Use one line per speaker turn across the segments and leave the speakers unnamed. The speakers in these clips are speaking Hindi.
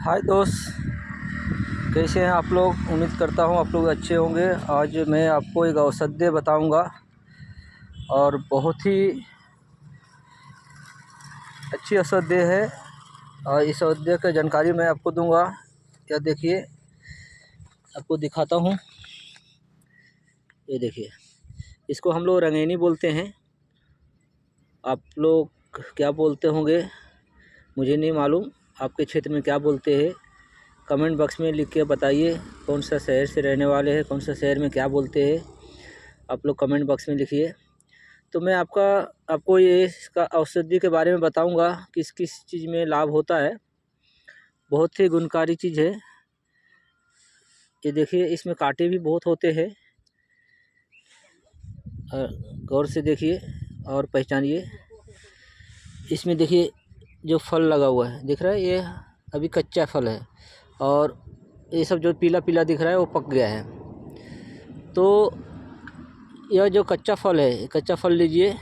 हाय दोस्त, कैसे हैं आप लोग। उम्मीद करता हूँ आप लोग अच्छे होंगे। आज मैं आपको एक औषधि बताऊंगा और बहुत ही अच्छी औषधि है और इस औषधि की जानकारी मैं आपको दूंगा। यह देखिए, आपको दिखाता हूँ। ये देखिए, इसको हम लोग रंगेनी बोलते हैं। आप लोग क्या बोलते होंगे मुझे नहीं मालूम, आपके क्षेत्र में क्या बोलते हैं कमेंट बॉक्स में लिख के बताइए। कौन सा शहर से रहने वाले हैं, कौन सा शहर में क्या बोलते हैं, आप लोग कमेंट बॉक्स में लिखिए। तो मैं आपको ये इसका औषधि के बारे में बताऊंगा, किस किस चीज़ में लाभ होता है। बहुत ही गुणकारी चीज़ है। ये देखिए, इसमें कांटे भी बहुत होते हैं। गौर से देखिए और पहचानिए। इसमें देखिए जो फल लगा हुआ है, दिख रहा है, ये अभी कच्चा फल है और ये सब जो पीला पीला दिख रहा है वो पक गया है। तो यह जो कच्चा फल है, कच्चा फल लीजिए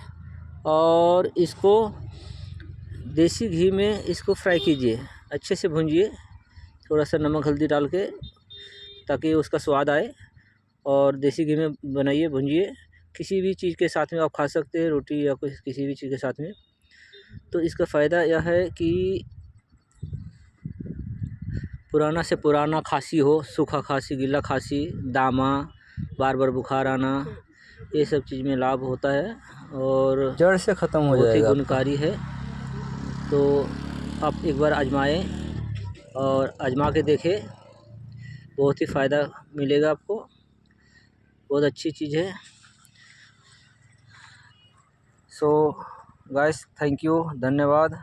और इसको देसी घी में इसको फ्राई कीजिए, अच्छे से भूंजिए, थोड़ा सा नमक हल्दी डाल के, ताकि उसका स्वाद आए। और देसी घी में बनाइए, भूंजिए। किसी भी चीज़ के साथ में आप खा सकते हैं, रोटी या किसी भी चीज़ के साथ में। तो इसका फ़ायदा यह है कि पुराना से पुराना खांसी हो, सूखा खांसी, गीला खांसी, दामा, बार बार बुखार आना, ये सब चीज़ में लाभ होता है और
जड़ से ख़त्म हो
बहुत ही
जाएगा
गुणकारी है। तो आप एक बार आजमाएं और आजमा के देखें, बहुत ही फ़ायदा मिलेगा आपको। बहुत अच्छी चीज़ है। सो गाइस, थैंक यू, धन्यवाद।